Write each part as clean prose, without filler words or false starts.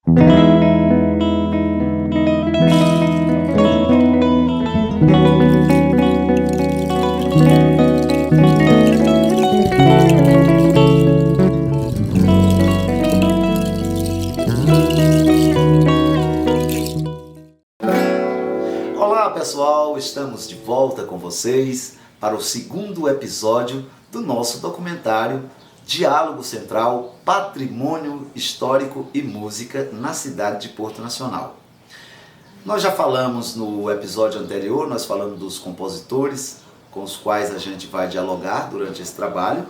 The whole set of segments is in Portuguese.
Olá pessoal, estamos de volta com vocês para o segundo episódio do nosso documentário Diálogo Central, Patrimônio Histórico e Música na cidade de Porto Nacional. Nós já falamos no episódio anterior, nós falamos dos compositores com os quais a gente vai dialogar durante esse trabalho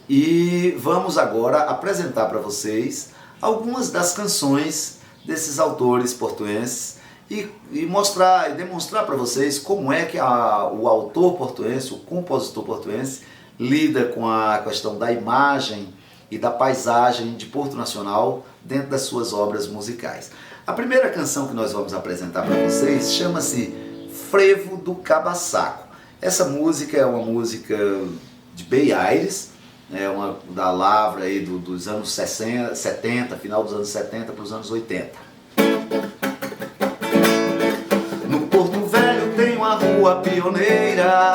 e vamos agora apresentar para vocês algumas das canções desses autores portuenses e mostrar e demonstrar para vocês como é que o autor portuense, o compositor portuense, lida com a questão da imagem e da paisagem de Porto Nacional dentro das suas obras musicais. A primeira canção que nós vamos apresentar para vocês chama-se Frevo do Cabaçaco. Essa música é uma música de Bey Aires, é uma da lavra aí dos anos 70, final dos anos 70 para os anos 80. Uma rua pioneira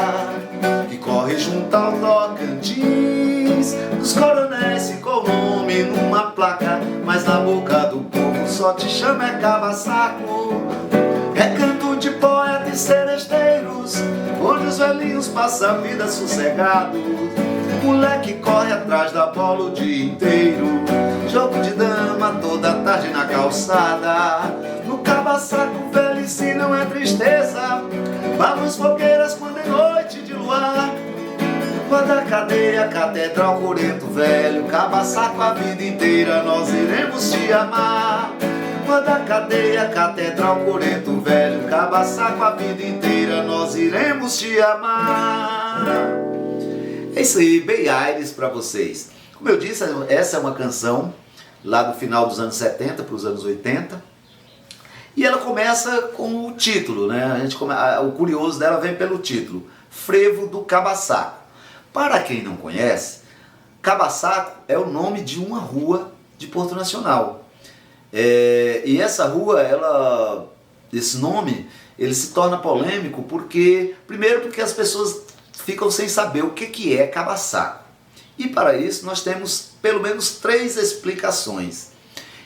que corre junto ao Tocantins. Os coronéis ficou o nome numa placa, mas na boca do povo só te chama é Cabaçaco. É canto de poetas e seresteiros, onde os velhinhos passam a vida sossegados. Moleque corre atrás da bola o dia inteiro, jogo de dama toda tarde na calçada. No Cabaçaco velhice não é tristeza, vamos fogueiras quando é noite de luar. Quando a cadeia, catedral, Coreto Velho, Cabaçaco a vida inteira nós iremos te amar. Quando a cadeia, catedral, Coreto Velho, Cabaçaco a vida inteira nós iremos te amar. É isso aí, Bey Aires para vocês. Como eu disse, essa é uma canção lá do final dos anos 70 para os anos 80. E ela começa com o título, né? O curioso dela vem pelo título, Frevo do Cabaçaco. Para quem não conhece, Cabaçaco é o nome de uma rua de Porto Nacional. E essa rua, esse nome, ele se torna polêmico primeiro porque as pessoas ficam sem saber o que é Cabaçaco. E para isso nós temos pelo menos 3 explicações.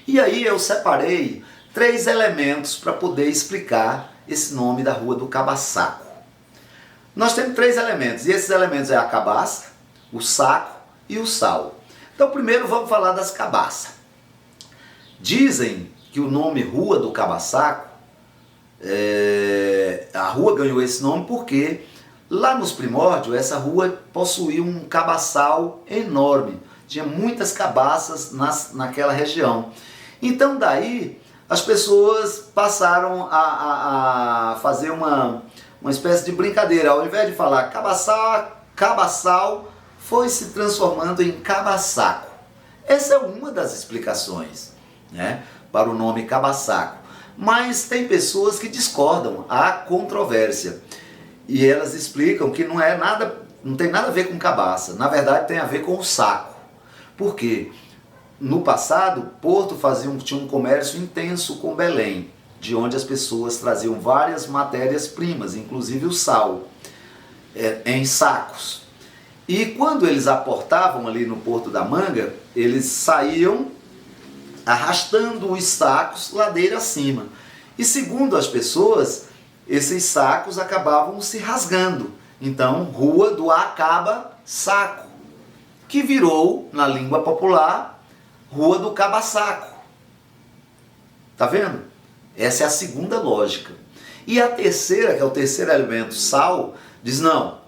E aí eu separei 3 elementos para poder explicar esse nome da Rua do Cabaçaco. Nós temos 3 elementos, e esses elementos é a cabaça, o saco e o sal. Então primeiro vamos falar das cabaças. Dizem que o nome Rua do Cabaçaco, a rua ganhou esse nome porque lá nos primórdios essa rua possuía um cabaçal enorme, tinha muitas cabaças naquela região. Então daí as pessoas passaram a fazer uma espécie de brincadeira. Ao invés de falar cabaçal, foi se transformando em Cabaçaco. Essa é uma das explicações, né, para o nome Cabaçaco. Mas tem pessoas que discordam, há controvérsia. E elas explicam que não tem nada a ver com cabaça. Na verdade tem a ver com o saco. Por quê? No passado, Porto tinha um comércio intenso com Belém, de onde as pessoas traziam várias matérias-primas, inclusive o sal, em sacos. E quando eles aportavam ali no Porto da Manga, eles saíam arrastando os sacos ladeira acima. E segundo as pessoas, esses sacos acabavam se rasgando. Então, Rua do Acaba-Saco, que virou, na língua popular, Rua do Cabaçaco. Tá vendo? Essa é a segunda lógica. E a terceira, que é o terceiro elemento, sal, diz não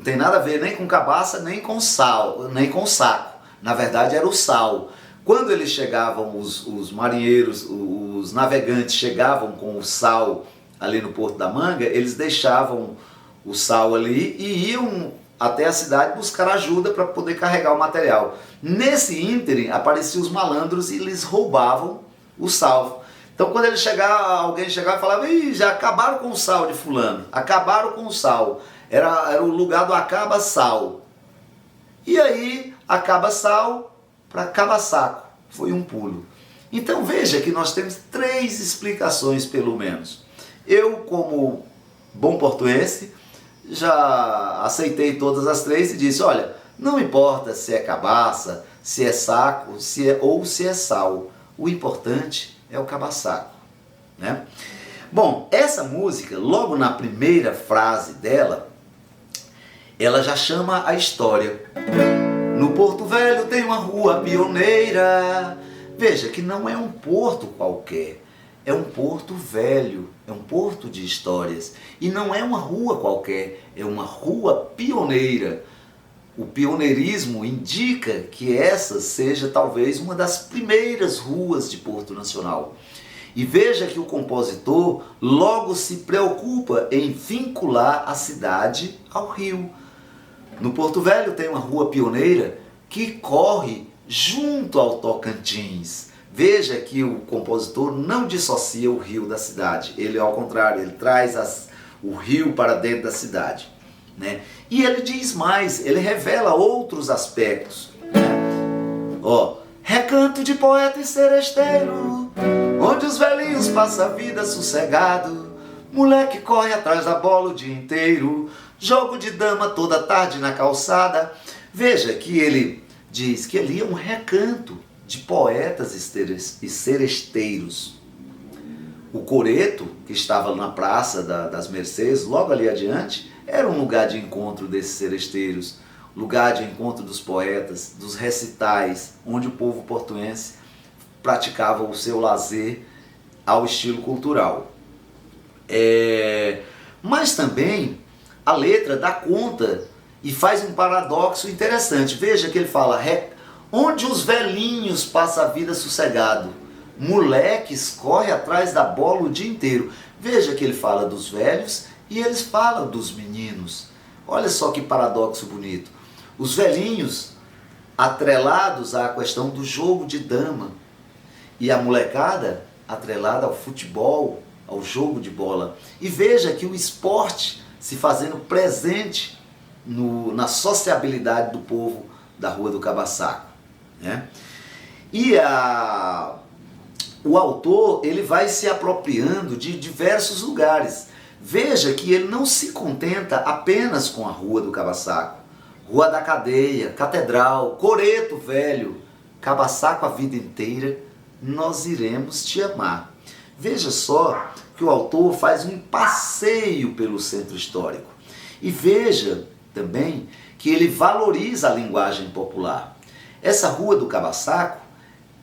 tem nada a ver nem com cabaça, nem com sal, nem com saco. Na verdade era o sal. Quando eles chegavam, os marinheiros, os navegantes chegavam com o sal ali no Porto da Manga, eles deixavam o sal ali e iam até a cidade buscar ajuda para poder carregar o material. Nesse ínterim apareciam os malandros e eles roubavam o sal. Então quando alguém chegava e falava, ih, já acabaram com o sal de fulano, acabaram com o sal. Era o lugar do acaba-sal. E aí, acaba-sal para Cabaçaco. Foi um pulo. Então veja que nós temos 3 explicações pelo menos. Eu, como bom portuense, já aceitei todas as 3 e disse, olha, não importa se é cabaça, se é saco, ou se é sal, o importante é o cabaçaco, né? Bom, essa música, logo na primeira frase dela, ela já chama a história. No Porto Velho tem uma rua pioneira. Veja que não é um porto qualquer, é um porto velho, é um porto de histórias. E não é uma rua qualquer, é uma rua pioneira. O pioneirismo indica que essa seja talvez uma das primeiras ruas de Porto Nacional. E veja que o compositor logo se preocupa em vincular a cidade ao rio. No Porto Velho tem uma rua pioneira que corre junto ao Tocantins. Veja que o compositor não dissocia o rio da cidade. Ele, ao contrário, ele traz o rio para dentro da cidade, né? E ele diz mais, ele revela outros aspectos, né? Ó, recanto de poeta e seresteiro, onde os velhinhos passam a vida sossegado, moleque corre atrás da bola o dia inteiro, jogo de dama toda tarde na calçada. Veja que ele diz que ali é um recanto de poetas e seresteiros. O coreto, que estava na Praça das Mercês, logo ali adiante, era um lugar de encontro desses seresteiros, lugar de encontro dos poetas, dos recitais, onde o povo portuense praticava o seu lazer ao estilo cultural. Mas também a letra dá conta e faz um paradoxo interessante. Veja que ele fala, onde os velhinhos passam a vida sossegado, moleques correm atrás da bola o dia inteiro. Veja que ele fala dos velhos e eles falam dos meninos. Olha só que paradoxo bonito. Os velhinhos atrelados à questão do jogo de dama e a molecada atrelada ao futebol, ao jogo de bola. E veja que o esporte se fazendo presente na sociabilidade do povo da Rua do Cabaçaco, né? E o autor ele vai se apropriando de diversos lugares. Veja que ele não se contenta apenas com a Rua do Cabaçaco, Rua da Cadeia, Catedral, Coreto Velho, Cabaçaco a vida inteira, nós iremos te amar. Veja só que o autor faz um passeio pelo centro histórico. E veja também que ele valoriza a linguagem popular. Essa Rua do Cabaçaco,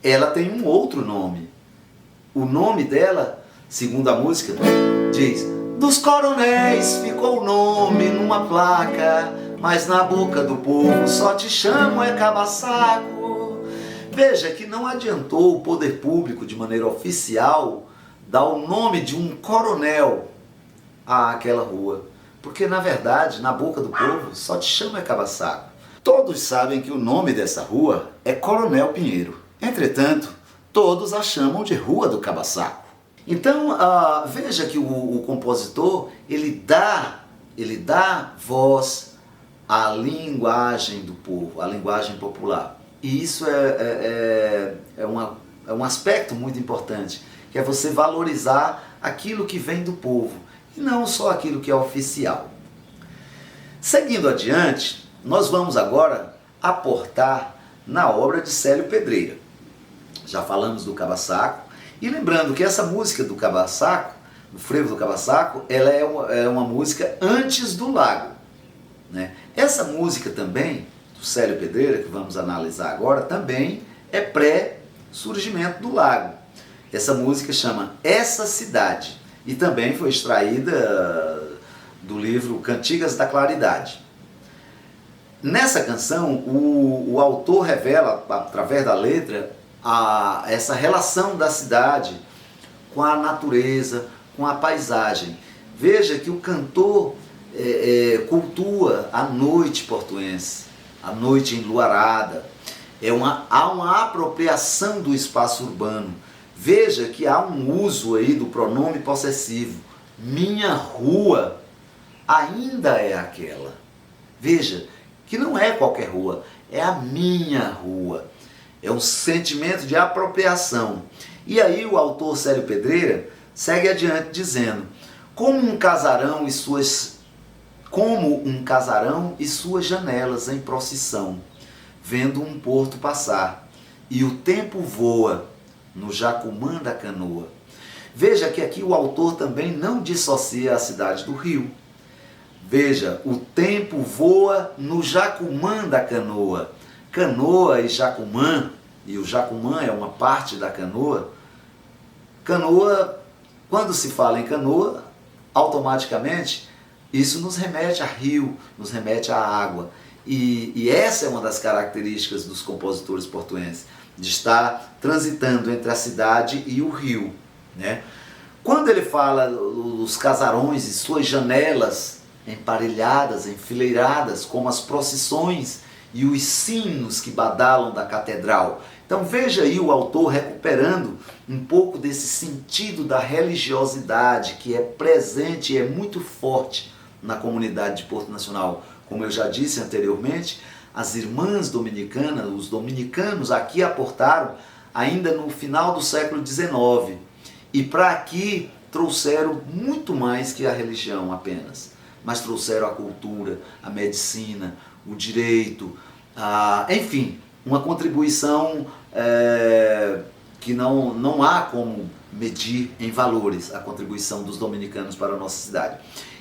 ela tem um outro nome. O nome dela, segundo a música, diz: dos coronéis ficou o nome numa placa, mas na boca do povo só te chamo é Cabaçaco. Veja que não adiantou o poder público, de maneira oficial, dar o nome de um coronel àquela rua, porque na verdade, na boca do povo, só te chama é Cabaçaco. Todos sabem que o nome dessa rua é Coronel Pinheiro. Entretanto, todos a chamam de Rua do Cabaçaco. Então, veja que o compositor, ele dá voz à linguagem do povo, à linguagem popular. E isso é um aspecto muito importante, que é você valorizar aquilo que vem do povo, e não só aquilo que é oficial. Seguindo adiante, nós vamos agora aportar na obra de Célio Pedreira. Já falamos do Cabaçaco, e lembrando que essa música do Cabaçaco, do Frevo do Cabaçaco, ela é uma música antes do Lago, né? Essa música também, do Célio Pedreira, que vamos analisar agora, também é pré-surgimento do Lago. Essa música chama Essa Cidade, e também foi extraída do livro Cantigas da Claridade. Nessa canção, o autor revela, através da letra, essa relação da cidade com a natureza, com a paisagem. Veja que o cantor cultua a noite portuense, a noite enluarada. Há uma apropriação do espaço urbano. Veja que há um uso aí do pronome possessivo. Minha rua ainda é aquela. Veja que não é qualquer rua, é a minha rua. é um sentimento de apropriação. E aí o autor Célio Pedreira segue adiante dizendo: como um casarão e suas janelas em procissão, vendo um porto passar, e o tempo voa no Jacumã da canoa. Veja que aqui o autor também não dissocia a cidade do Rio. Veja, o tempo voa no Jacumã da canoa. Canoa e Jacumã, e o Jacumã é uma parte da canoa. Canoa, quando se fala em canoa, automaticamente isso nos remete a rio, nos remete à água. E essa é uma das características dos compositores portuenses, de estar transitando entre a cidade e o rio, né? Quando ele fala dos casarões e suas janelas emparelhadas, enfileiradas, como as procissões e os sinos que badalam da catedral. Então veja aí o autor recuperando um pouco desse sentido da religiosidade que é presente e é muito forte na comunidade de Porto Nacional. Como eu já disse anteriormente, as irmãs dominicanas, os dominicanos aqui aportaram ainda no final do século XIX. E para aqui trouxeram muito mais que a religião apenas, mas trouxeram a cultura, a medicina, o direito, enfim, uma contribuição que não há como medir em valores a contribuição dos dominicanos para a nossa cidade.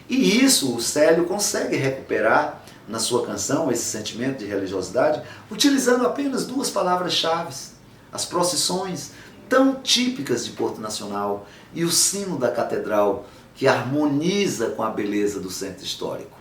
E isso o Célio consegue recuperar na sua canção, esse sentimento de religiosidade, utilizando apenas duas palavras-chave: as procissões, tão típicas de Porto Nacional, e o sino da catedral, que harmoniza com a beleza do centro histórico.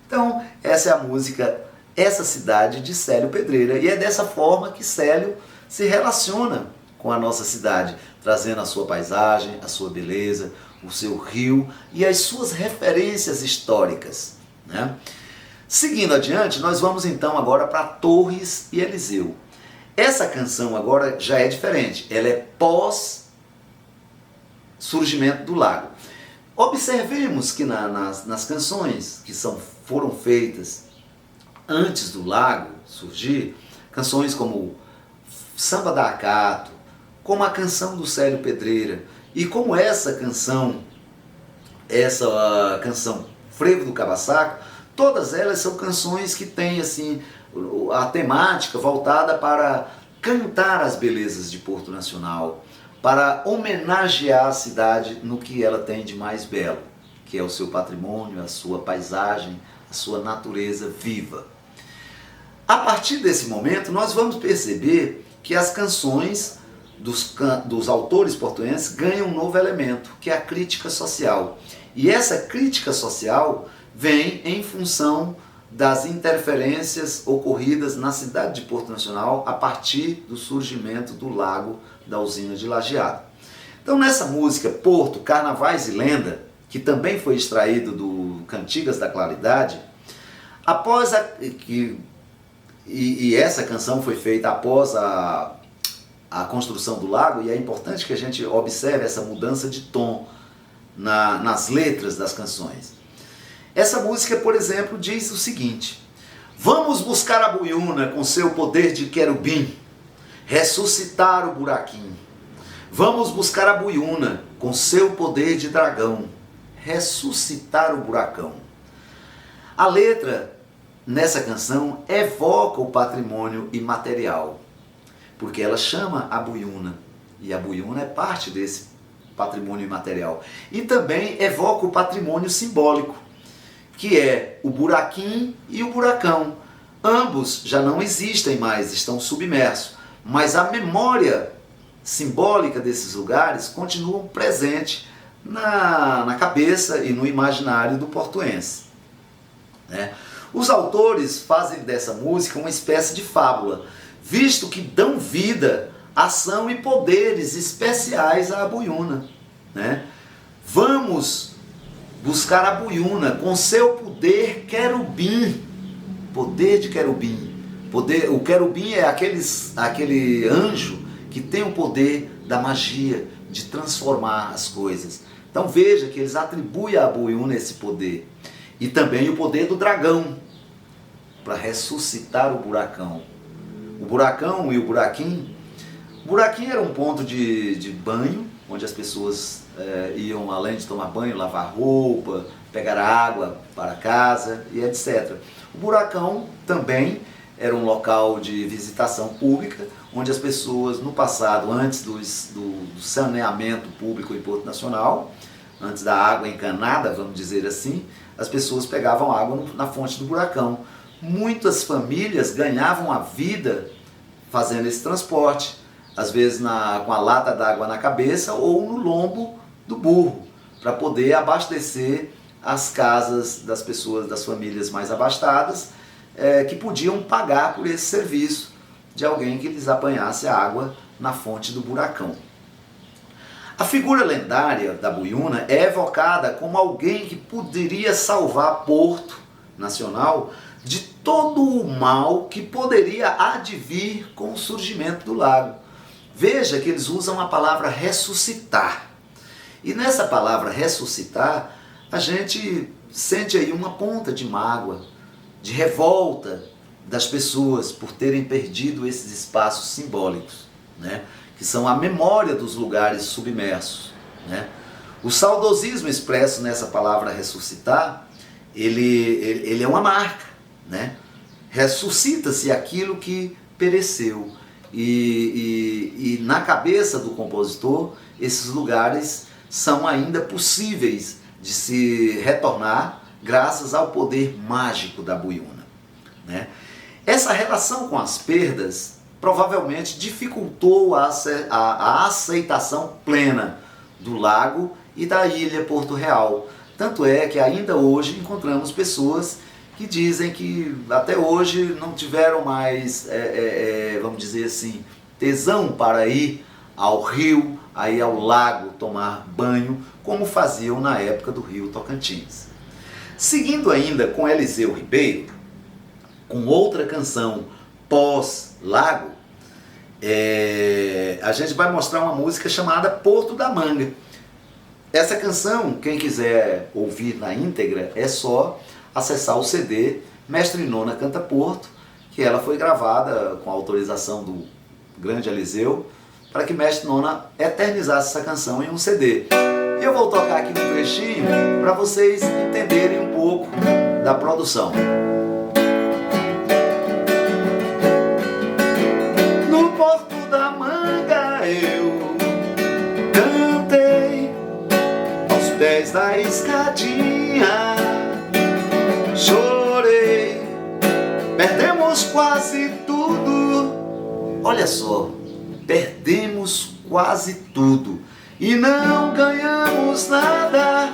Então, essa é a música Essa Cidade, de Célio Pedreira, e é dessa forma que Célio se relaciona com a nossa cidade, trazendo a sua paisagem, a sua beleza, o seu rio e as suas referências históricas, né? Seguindo adiante, nós vamos então agora para Torres e Eliseu. Essa canção agora já é diferente, ela é pós-surgimento do lago. Observemos que nas canções que foram feitas antes do lago surgir, canções como Samba da Acato, como a canção do Célio Pedreira e como essa canção Frevo do Cabaçaco, todas elas são canções que têm assim a temática voltada para cantar as belezas de Porto Nacional, para homenagear a cidade no que ela tem de mais belo, que é o seu patrimônio, a sua paisagem, a sua natureza viva. A partir desse momento, nós vamos perceber que as canções dos autores portuenses ganham um novo elemento, que é a crítica social. E essa crítica social vem em função das interferências ocorridas na cidade de Porto Nacional a partir do surgimento do lago da usina de Lajeado. Então nessa música Porto, Carnavais e Lenda, que também foi extraído do Cantigas da Claridade, essa canção foi feita após a construção do lago, e é importante que a gente observe essa mudança de tom nas letras das canções. Essa música, por exemplo, diz o seguinte: vamos buscar a Buiúna com seu poder de querubim, ressuscitar o buraquinho. Vamos buscar a Buiúna com seu poder de dragão, ressuscitar o buracão. A letra nessa canção evoca o patrimônio imaterial, porque ela chama a Buiúna, e a Buiúna é parte desse patrimônio imaterial. E também evoca o patrimônio simbólico, que é o buraquinho e o buracão. Ambos já não existem mais, estão submersos, mas a memória simbólica desses lugares continuam presente na cabeça e no imaginário do portuense, né? Os autores fazem dessa música uma espécie de fábula, visto que dão vida, ação e poderes especiais à Buiúna, né? Vamos buscar a Buiúna com seu poder querubim, poder de querubim. O querubim é aquele anjo que tem o poder da magia, de transformar as coisas. Então veja que eles atribuem a Buiúna esse poder. E também o poder do dragão, para ressuscitar o buracão. o buracão e o buraquinho. O buraquinho era um ponto de banho, onde as pessoas iam, além de tomar banho, lavar roupa, pegar água para casa e etc. O buracão também era um local de visitação pública, onde as pessoas, no passado, antes do saneamento público em Porto Nacional, antes da água encanada, vamos dizer assim, as pessoas pegavam água na fonte do buracão. Muitas famílias ganhavam a vida fazendo esse transporte, às vezes com a lata d'água na cabeça ou no lombo do burro, para poder abastecer as casas das pessoas, das famílias mais abastadas, que podiam pagar por esse serviço de alguém que lhes apanhasse a água na fonte do buracão. A figura lendária da Buiúna é evocada como alguém que poderia salvar Porto Nacional de todo o mal que poderia advir com o surgimento do lago. Veja que eles usam a palavra ressuscitar. E nessa palavra ressuscitar, a gente sente aí uma ponta de mágoa, de revolta das pessoas por terem perdido esses espaços simbólicos, né? Que são a memória dos lugares submersos, né? O saudosismo expresso nessa palavra ressuscitar, ele é uma marca, né? Ressuscita-se aquilo que pereceu. E na cabeça do compositor, esses lugares são ainda possíveis de se retornar graças ao poder mágico da Buiúna, né? Essa relação com as perdas provavelmente dificultou a aceitação plena do lago e da ilha Porto Real. Tanto é que ainda hoje encontramos pessoas que dizem que até hoje não tiveram mais, vamos dizer assim, tesão para ir ao rio, aí ao lago tomar banho, como faziam na época do Rio Tocantins. Seguindo ainda com Eliseu Ribeiro, com outra canção pós-lago, a gente vai mostrar uma música chamada Porto da Manga. Essa canção, quem quiser ouvir na íntegra, é só acessar o CD Mestre Nona Canta Porto, que ela foi gravada com a autorização do grande Eliseu, para que Mestre Nona eternizasse essa canção em um CD. Eu vou tocar aqui um trechinho para vocês entenderem um pouco da produção. No Porto da Manga eu cantei aos pés da escadinha, chorei, perdemos quase tudo. Olha só, perdemos quase tudo e não ganhamos nada.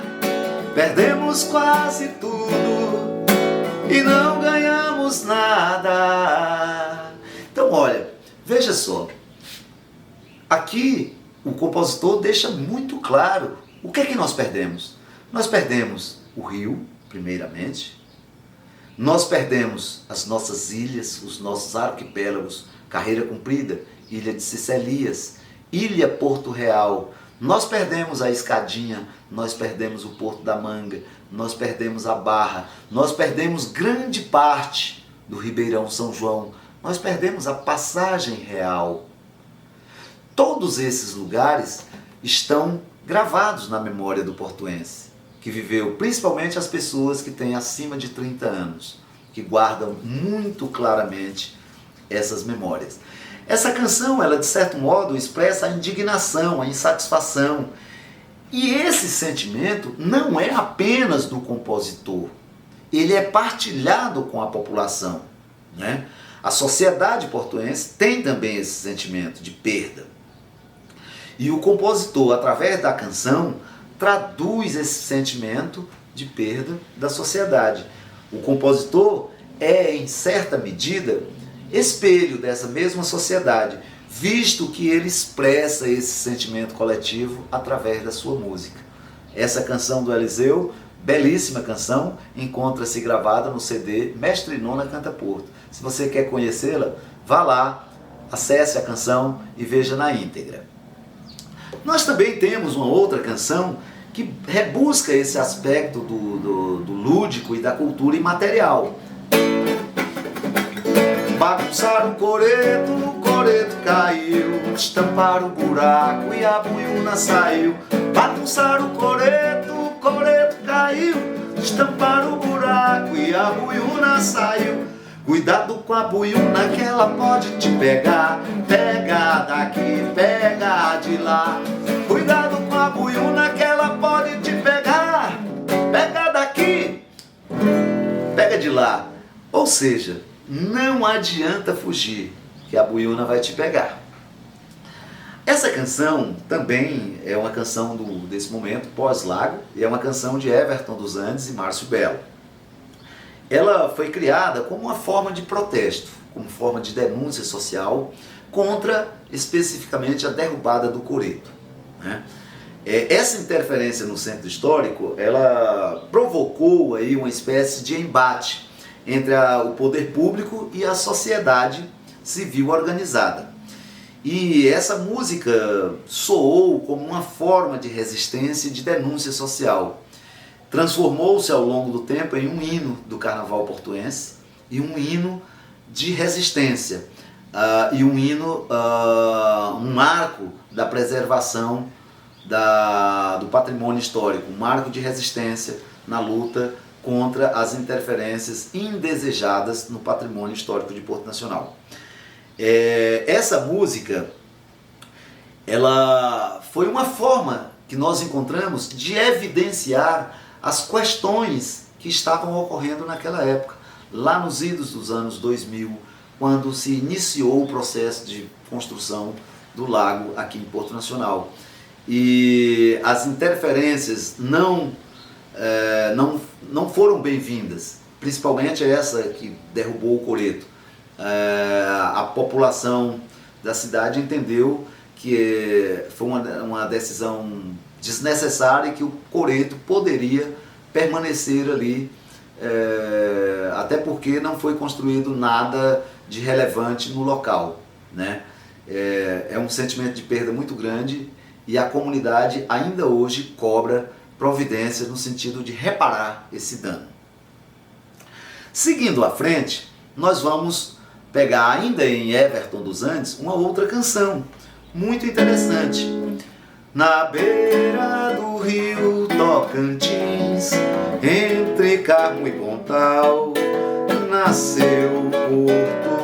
Perdemos quase tudo e não ganhamos nada. Então olha, veja só, aqui o compositor deixa muito claro o que é que nós perdemos. Nós perdemos o rio, primeiramente. Nós perdemos as nossas ilhas, os nossos arquipélagos, Carreira Comprida, Ilha de Cecelias, Ilha Porto Real. Nós perdemos a Escadinha, nós perdemos o Porto da Manga, nós perdemos a Barra, nós perdemos grande parte do Ribeirão São João, nós perdemos a Passagem Real. Todos esses lugares estão gravados na memória do portuense, que viveu, principalmente as pessoas que têm acima de 30 anos, que guardam muito claramente essas memórias. Essa canção, ela de certo modo expressa a indignação, a insatisfação. E esse sentimento não é apenas do compositor, ele é partilhado com a população, né? A sociedade portuense tem também esse sentimento de perda. E o compositor, através da canção, traduz esse sentimento de perda da sociedade. O compositor é, em certa medida, espelho dessa mesma sociedade, visto que ele expressa esse sentimento coletivo através da sua música. Essa canção do Eliseu, belíssima canção, encontra-se gravada no CD Mestre Nona Canta Porto. Se você quer conhecê-la, vá lá, acesse a canção e veja na íntegra. Nós também temos uma outra canção que rebusca esse aspecto do lúdico e da cultura imaterial. Bagunçaram o coreto caiu, destamparam o buraco e a buiuna saiu. Bagunçaram o coreto caiu, destamparam o buraco e a buiuna saiu. Cuidado com a buiuna que ela pode te pegar. Pega daqui, pega de lá. Cuidado com a buiuna que ela pode te pegar. Pega daqui, pega de lá. Ou seja, não adianta fugir, que a buiuna vai te pegar. Essa canção também é uma canção desse momento, pós-Lago, e é uma canção de Everton dos Andes e Márcio Belo. Ela foi criada como uma forma de protesto, como forma de denúncia social contra, especificamente, a derrubada do coreto, né? Essa interferência no centro histórico, ela provocou aí uma espécie de embate entre o poder público e a sociedade civil organizada. E essa música soou como uma forma de resistência e de denúncia social. Transformou-se ao longo do tempo em um hino do carnaval portuense e um hino de resistência, e um hino, um marco da preservação do patrimônio histórico, um marco de resistência na luta contra as interferências indesejadas no patrimônio histórico de Porto Nacional. Essa música, ela foi uma forma que nós encontramos de evidenciar as questões que estavam ocorrendo naquela época, lá nos idos dos anos 2000, quando se iniciou o processo de construção do lago aqui em Porto Nacional. E as interferências não foram bem-vindas, principalmente essa que derrubou o coreto. A população da cidade entendeu que foi uma decisão desnecessária e que o coreto poderia permanecer ali, até porque não foi construído nada de relevante no local, né? É um sentimento de perda muito grande e a comunidade ainda hoje cobra providências no sentido de reparar esse dano. Seguindo à frente, nós vamos pegar ainda em Everton dos Andes uma outra canção muito interessante. Na beira do rio Tocantins, entre Carmo e Pontal, nasceu Porto.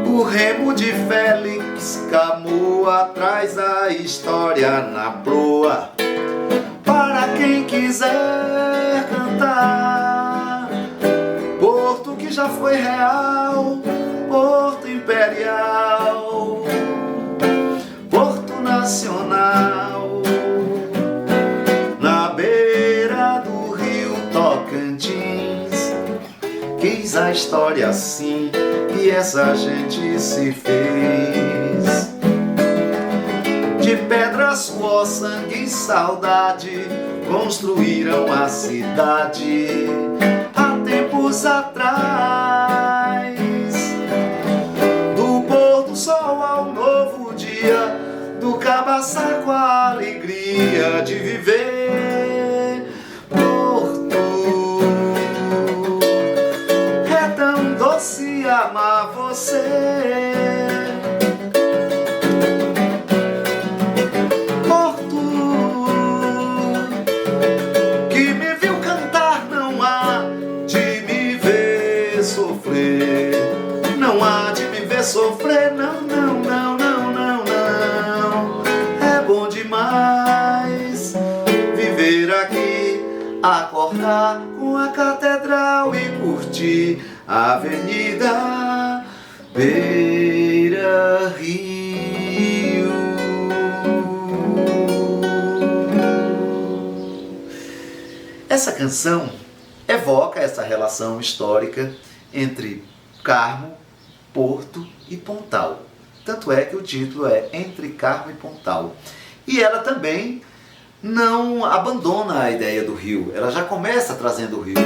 O remo de Félix Camoa traz a história na proa para quem quiser cantar. Porto que já foi real, Porto imperial, Porto nacional. Na beira do rio Tocantins, quis a história assim e essa gente se fez. De pedra, suor, sangue e saudade construíram a cidade há tempos atrás. Do pôr do sol ao novo dia, do cabaçar com a alegria de viver. Porto, é tão doce amar você. Porto, que me viu cantar, não há de me ver sofrer. Não há de me ver sofrer, não, não, não, não, não, não. É bom demais viver aqui, acordar com a catedral e curtir a Avenida Beira Rio. Essa canção evoca essa relação histórica entre Carmo, Porto e Pontal. Tanto é que o título é Entre Carmo e Pontal. E ela também não abandona a ideia do rio. Ela já começa trazendo o rio.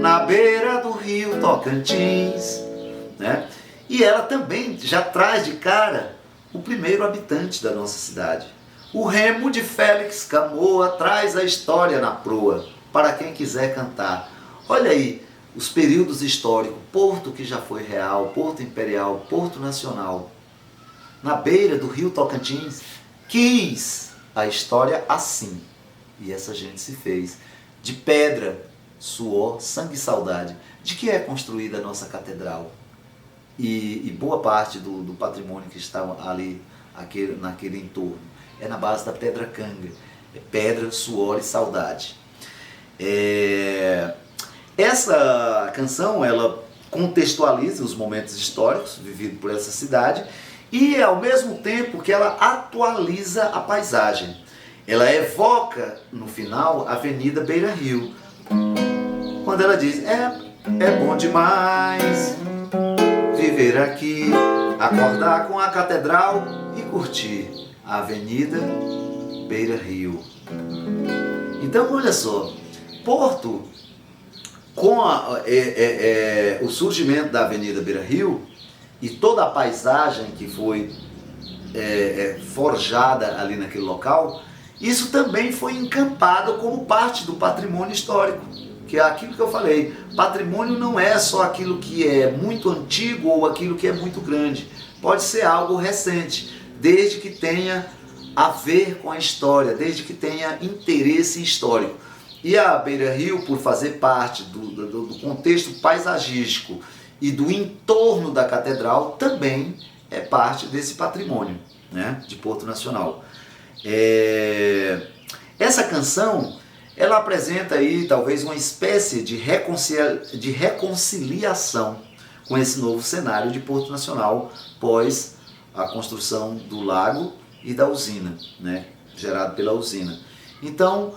Na beira do rio Tocantins, né? E ela também já traz de cara o primeiro habitante da nossa cidade. O remo de Félix Camoa traz a história na proa, para quem quiser cantar. Olha aí, os períodos históricos, Porto que já foi real, Porto Imperial, Porto Nacional, na beira do rio Tocantins, quis a história assim. E essa gente se fez de pedra, suor, sangue e saudade. De que é construída a nossa catedral? E boa parte do patrimônio que está ali naquele entorno é na base da pedra canga. É pedra, suor e saudade. Essa canção, ela contextualiza os momentos históricos vividos por essa cidade e ao mesmo tempo que ela atualiza a paisagem. Ela evoca no final a Avenida Beira Rio, quando ela diz: é bom demais viver aqui, acordar com a catedral e curtir a Avenida Beira Rio. Então olha só, Porto, com o surgimento da Avenida Beira Rio e toda a paisagem que foi forjada ali naquele local, isso também foi encampado como parte do patrimônio histórico, que é aquilo que eu falei. Patrimônio não é só aquilo que é muito antigo ou aquilo que é muito grande. Pode ser algo recente, desde que tenha a ver com a história, desde que tenha interesse histórico. E a Beira Rio, por fazer parte do contexto paisagístico e do entorno da catedral, também é parte desse patrimônio, né, de Porto Nacional. Essa canção, ela apresenta aí talvez uma espécie de reconciliação com esse novo cenário de Porto Nacional pós a construção do lago e da usina, né, gerado pela usina. Então,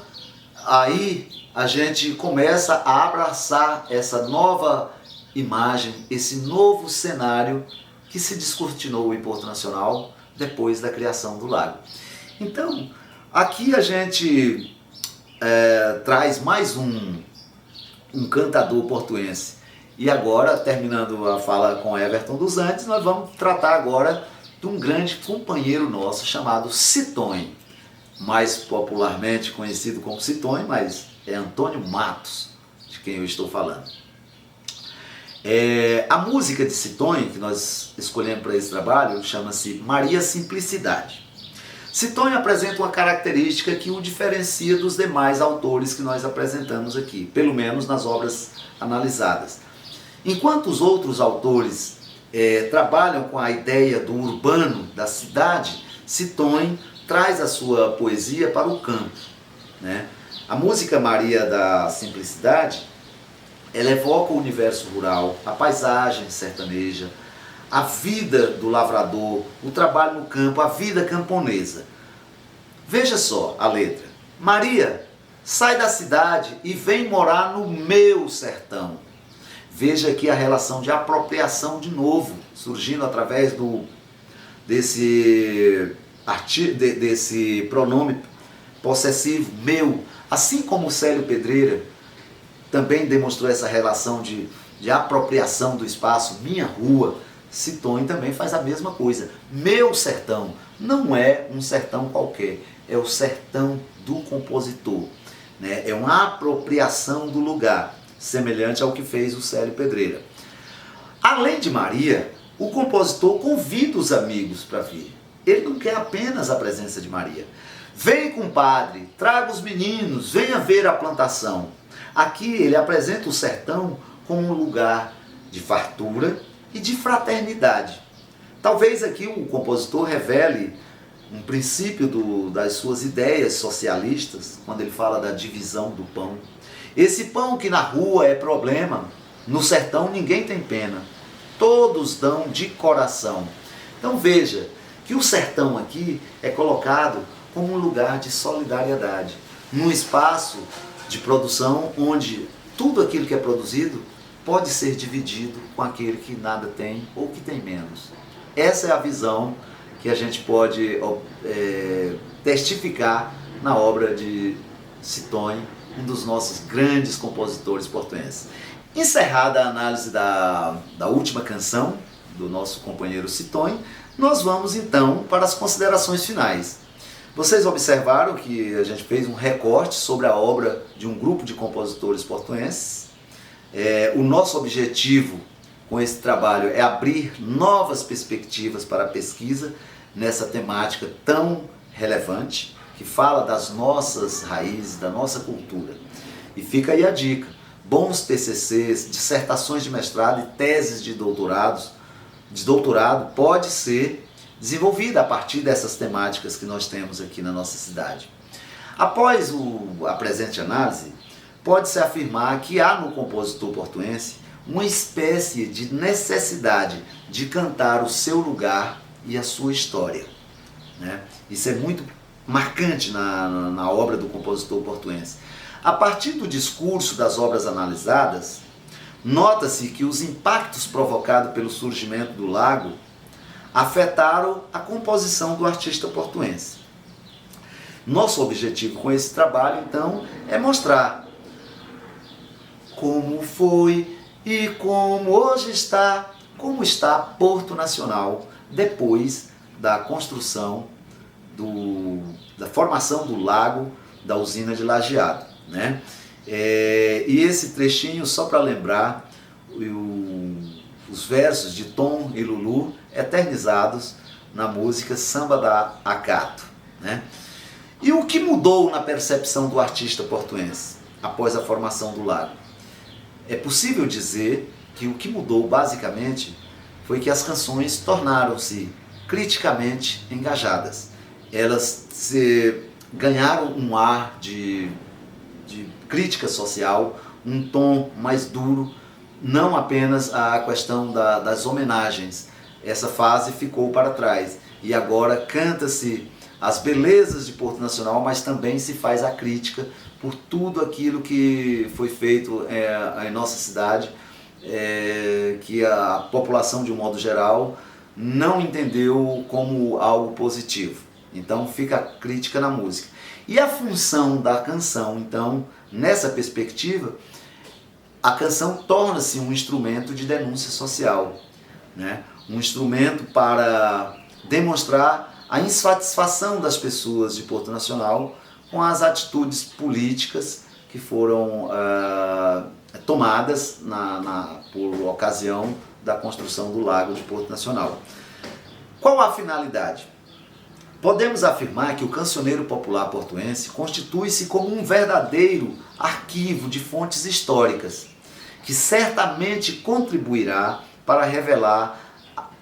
aí a gente começa a abraçar essa nova imagem, esse novo cenário que se descortinou em Porto Nacional depois da criação do lago. Então, aqui a gente traz mais um cantador portuense. E agora, terminando a fala com Everton dos Andes, nós vamos tratar agora de um grande companheiro nosso chamado Sitonho, mais popularmente conhecido como Sitonho, mas é Antônio Matos, de quem eu estou falando. A música de Sitonho, que nós escolhemos para esse trabalho, chama-se Maria Simplicidade. Sitonho apresenta uma característica que o diferencia dos demais autores que nós apresentamos aqui, pelo menos nas obras analisadas. Enquanto os outros autores trabalham com a ideia do urbano, da cidade, Sitonho traz a sua poesia para o campo, né? A música Maria da Simplicidade, ela evoca o universo rural, a paisagem sertaneja, a vida do lavrador, o trabalho no campo, a vida camponesa. Veja só a letra. Maria, sai da cidade e vem morar no meu sertão. Veja aqui a relação de apropriação de novo, surgindo através desse pronome possessivo, meu. Assim como o Célio Pedreira também demonstrou essa relação de apropriação do espaço, minha rua, Sitonho também faz a mesma coisa. Meu sertão não é um sertão qualquer, é o sertão do compositor, né? É uma apropriação do lugar, semelhante ao que fez o Célio Pedreira. Além de Maria, o compositor convida os amigos para vir. Ele não quer apenas a presença de Maria. Vem, compadre, traga os meninos, venha ver a plantação. Aqui ele apresenta o sertão como um lugar de fartura e de fraternidade. Talvez aqui o compositor revele um princípio das suas ideias socialistas, quando ele fala da divisão do pão. Esse pão que na rua é problema, no sertão ninguém tem pena, todos dão de coração. Então veja que o sertão aqui é colocado como um lugar de solidariedade, num espaço de produção onde tudo aquilo que é produzido pode ser dividido com aquele que nada tem ou que tem menos. Essa é a visão que a gente pode testificar na obra de Sitonho, um dos nossos grandes compositores portuenses. Encerrada a análise da última canção do nosso companheiro Sitonho, nós vamos então para as considerações finais. Vocês observaram que a gente fez um recorte sobre a obra de um grupo de compositores portuenses, O nosso objetivo com esse trabalho é abrir novas perspectivas para a pesquisa nessa temática tão relevante, que fala das nossas raízes, da nossa cultura. E fica aí a dica: bons TCCs, dissertações de mestrado e teses de doutorado pode ser desenvolvida a partir dessas temáticas que nós temos aqui na nossa cidade. Após a presente análise, pode-se afirmar que há no compositor portuense uma espécie de necessidade de cantar o seu lugar e a sua história, né? Isso é muito marcante na obra do compositor portuense. A partir do discurso das obras analisadas, nota-se que os impactos provocados pelo surgimento do lago afetaram a composição do artista portuense. Nosso objetivo com esse trabalho, então, é mostrar como foi e como hoje está, como está Porto Nacional depois da construção, da formação do lago da usina de Lajeado, né? E esse trechinho, só para lembrar, os versos de Tom e Lulu eternizados na música Samba da Acato, né? E o que mudou na percepção do artista portuense após a formação do lago? É possível dizer que o que mudou basicamente foi que as canções tornaram-se criticamente engajadas. Elas ganharam um ar de crítica social, um tom mais duro, não apenas a questão das homenagens. Essa fase ficou para trás e agora canta-se as belezas de Porto Nacional, mas também se faz a crítica por tudo aquilo que foi feito em nossa cidade, que a população, de um modo geral, não entendeu como algo positivo. Então fica a crítica na música. E a função da canção, então, nessa perspectiva, a canção torna-se um instrumento de denúncia social, né? Um instrumento para demonstrar a insatisfação das pessoas de Porto Nacional com as atitudes políticas que foram tomadas por ocasião da construção do lago de Porto Nacional. Qual a finalidade? Podemos afirmar que o cancioneiro popular portuense constitui-se como um verdadeiro arquivo de fontes históricas, que certamente contribuirá para revelar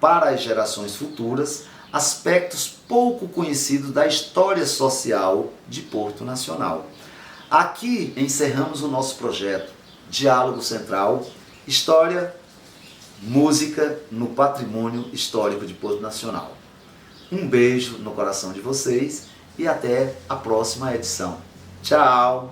para as gerações futuras aspectos pouco conhecidos da história social de Porto Nacional. Aqui encerramos o nosso projeto Diálogo Central, História, Música no Patrimônio Histórico de Porto Nacional. Um beijo no coração de vocês e até a próxima edição. Tchau!